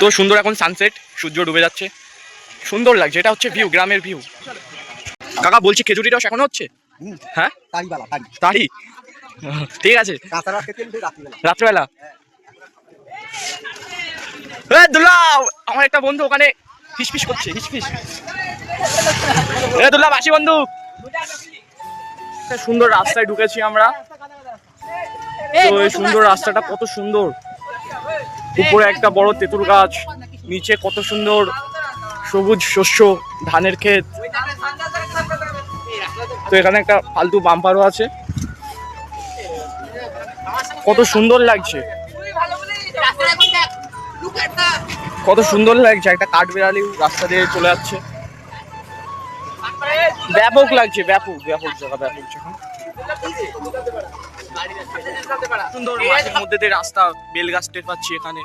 তো সুন্দর এখন সানসেট, সূর্য ডুবে যাচ্ছে, সুন্দর লাগছে। এটা হচ্ছে ভিউ, গ্রামের ভিউ। কাকা বলছি খেজুরি রস এখনো হচ্ছে? হ্যাঁ তাড়ি, ঠিক আছে। রাত্রেবেলা দুলাভ, আমার একটা বন্ধু ওখানে ফিসফিস করছে, ফিসফিস। দুলাভ আসি বন্ধু। সুন্দর রাস্তায় ঢুকেছি আমরা। তো এই সুন্দর রাস্তাটা কত সুন্দর, উপরে একটা বড় তেঁতুল গাছ, নিচে কত সুন্দর সবুজ শস্য, ধানের ক্ষেত। তো এখানে একটা ফালতু বাম্পারও আছে, কত সুন্দর লাগছে, কত সুন্দর লাগছে। একটা কাঠবিড়ালি রাস্তা দিয়ে চলে যাচ্ছে, ব্যাপক লাগছে, ব্যাপক ব্যাপক জায়গা, ব্যাপক জায়গা। সুন্দর মাঠের মধ্যে দিয়ে রাস্তা, বেল গাছ টের পাচ্ছি এখানে।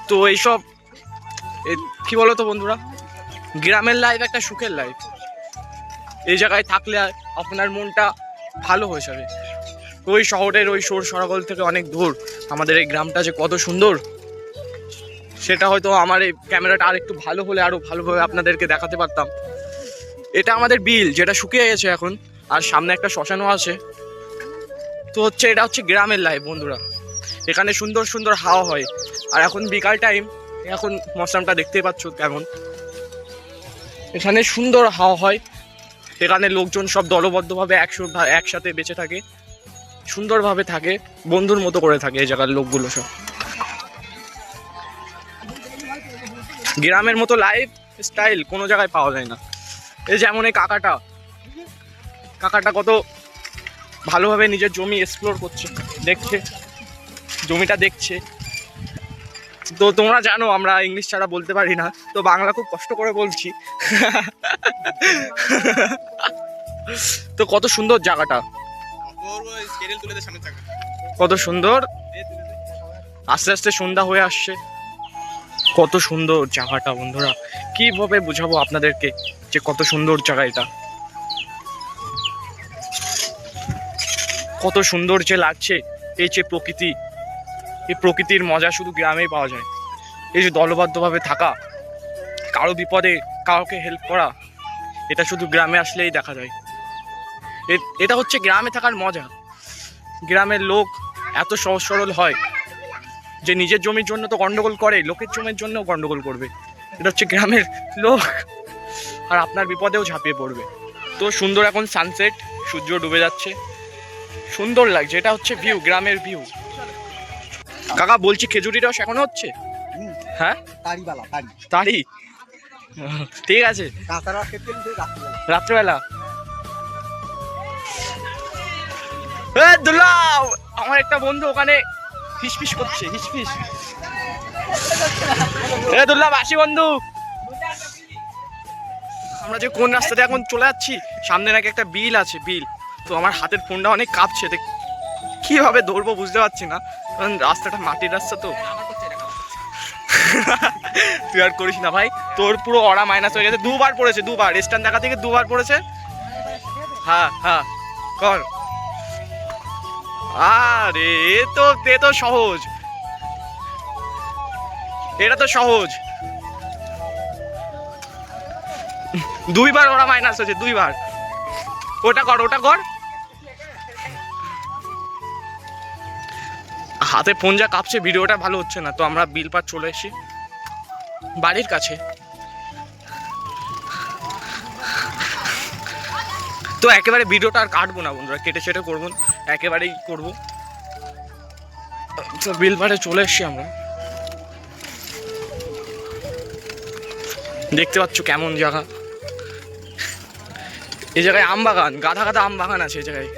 তো এইসব কি বলতো বন্ধুরা, গ্রামের লাইফ একটা সুখের লাইফ। এই জায়গায় থাকলে আপনার মনটা ভালো হয়ে যাবে। ওই শহরের ওই শোর সরাগল থেকে অনেক দূর আমাদের এই গ্রামটা যে কত সুন্দর, সেটা হয়তো আমার এই ক্যামেরাটা আর একটু ভালো হলে আরো ভালোভাবে আপনাদেরকে দেখাতে পারতাম। এটা আমাদের বিল, যেটা শুকিয়ে গেছে এখন, আর সামনে একটা শ্মশানও আছে। তো হচ্ছে এটা হচ্ছে গ্রামের লাইফ বন্ধুরা। এখানে সুন্দর সুন্দর হাওয়া হয়। আর এখন বিকাল টাইম, এখন মৌসুমটা দেখতেই পাচ্ছ কেমন, এখানে সুন্দর হাওয়া হয়। এখানে লোকজন সব দলবদ্ধভাবে একসাথে বেঁচে থাকে, সুন্দরভাবে থাকে, বন্ধুর মতো করে থাকে এই জায়গার লোকগুলো সব। গ্রামের মতো লাইফ স্টাইল কোনো জায়গায় পাওয়া যায় না। এই যেমন এই কাকাটা কত ভালোভাবে নিজের জমি এক্সপ্লোর করছে, দেখছে, জমিটা দেখছে। তো তোমরা জানো আমরা ইংলিশ ছাড়া বলতে পারি না, তো বাংলা খুব কষ্ট করে বলছি। তো কত সুন্দর জায়গাটা, কত সুন্দর। আস্তে আস্তে সন্ধ্যা হয়ে আসছে, কত সুন্দর জায়গাটা বন্ধুরা। কিভাবে বুঝাবো আপনাদেরকে যে কত সুন্দর জায়গা এটা, কত সুন্দর যে লাগছে। এই যে প্রকৃতি, এই প্রকৃতির মজা শুধু গ্রামেই পাওয়া যায়। এই যে দলবদ্ধভাবে থাকা, কারো বিপদে কাউকে হেল্প করা, এটা শুধু গ্রামে আসলেই দেখা যায়। এটা হচ্ছে গ্রামে থাকার মজা। গ্রামের লোক এত সহজ সরল হয় যে নিজের জমির জন্য তো গন্ডগোল করে, লোকের জমির জন্যও গন্ডগোল করবে। এটা হচ্ছে গ্রামের লোক, আর আপনার বিপদেও ঝাঁপিয়ে পড়বে। তো সুন্দর এখন সানসেট, সূর্য ডুবে যাচ্ছে, সুন্দর লাগছে। এটা হচ্ছে ভিউ, গ্রামের ভিউ। কাকা বলছি খেজুরি রস এখনো হচ্ছে? হ্যাঁ তাড়ি, ঠিক আছে। রাত্রেবেলা দুলাভ, আমার একটা বন্ধু ওখানে ফিসফিস করছে, ফিসফিস। দুলাভ আসি বন্ধু। আমরা যে কোন রাস্তাতে এখন চলে যাচ্ছি, সামনে নাকি একটা বিল আছে, বিল। তো আমার হাতের ফোনটা অনেক কাঁপছে, কিভাবে ধরবো বুঝতে পারছি না, কারণ রাস্তাটা মাটির রাস্তা। তো তুই আর করিস না ভাই, তোর পুরো অরা মাইনাস হয়ে গেছে। দুবার পড়েছে, দুবার স্ট্যান্ড দেখা থেকে দুবার পড়েছে। হ্যাঁ হ্যাঁ কর। আরে এ তো সহজ, এটা তো সহজ। দুইবার ওরা মাইনাস হয়েছে, দুইবার। ওটা কর, ওটা কর। হাতে ফোন যা কাঁপছে, ভিডিওটা ভালো হচ্ছে না। তো আমরা বিল পার চলে এসেছি, বাড়ির কাছে। তো একেবারে ভিডিওটা আর কাটবো না বন্ধুরা, কেটে ছেটে করবো, একেবারেই করবো। তো বিল পারে চলে এসেছি আমরা, দেখতে পাচ্ছ কেমন জায়গা। এই জায়গায় আম বাগান, গাধা গাধা আম বাগান আছে এই জায়গায়।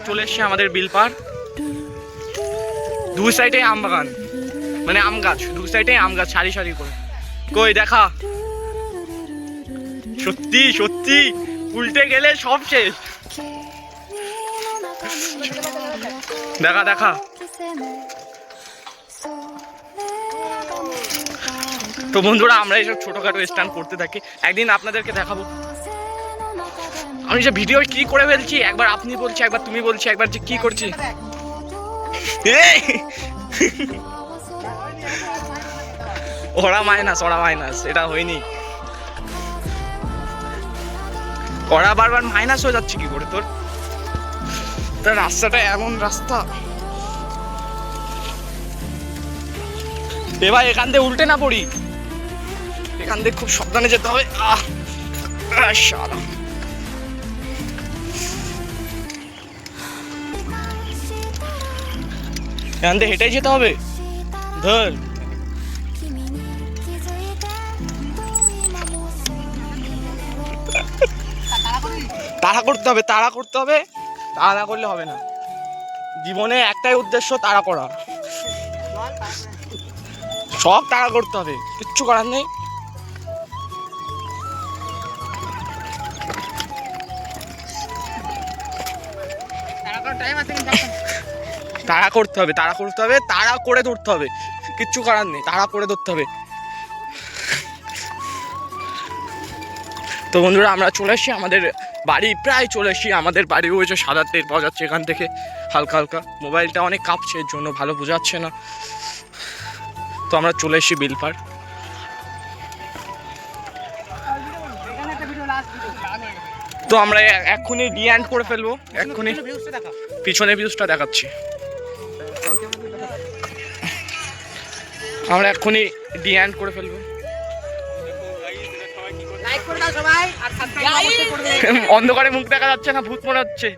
চলে এসছে আমাদের বিল পার, দুই সাইডে আম বাগান, মানে আম গাছ, দুই সাইডে আম গাছ সারি সারি করে। কই দেখা, সত্যি সত্যি উল্টে গেলে সব শেষ। দেখা দেখা। তো বন্ধুরা আমরা এইসব ছোটখাটো স্ট্যান্ড করতে থাকি, একদিন আপনাদেরকে দেখাবো। আমি যে ভিডিও কি করে ফেলছি, একবার আপনি বলছি, একবার তুমি বলছি, একবার যে কি করছি। ওরা মাইনাস এটা হয়নি। ওরা বারবার মাইনাস হয়ে যাচ্ছে কি করে তোর? রাস্তাটা এমন রাস্তা। এবার এখান থেকে উল্টে না পড়ি, এখান থেকে খুব সাবধানে যেতে হবে। এখান থেকে হেঁটে যেতে হবে। ধর তাড়া করতে হবে, তাড়া না করলে হবে না। জীবনে একটাই উদ্দেশ্য, তাড়া করা। সব তাড়া করতে হবে, কিচ্ছু করার নেই। তাড়া করতে হবে, তাড়া করে ধরতে হবে, কিচ্ছু করার নেই, তাড়া করে ধরতে হবে। তো বন্ধুরা আমরা চলে এসেছি আমাদের বাড়ি, প্রায় চলে এসেছি আমাদের বাড়ি। ওই যে সাদা তেল পাওয়া যাচ্ছে এখান থেকে হালকা হালকা। মোবাইলটা অনেক কাঁপছে, এর জন্য ভালো বোঝাচ্ছে না। তো আমরা চলে এসেছি বিলপাড়। তো আমরা এক্ষুনি ডি-এন্ড করে ফেলবো, এক্ষুনি পিছনে ভিউজটা দেখাচ্ছি। আমরা এক্ষুনি ডি-এন্ড করে ফেলবো। অন্ধকারে মুখ দেখা যাচ্ছে না, ভূত মনে হচ্ছে।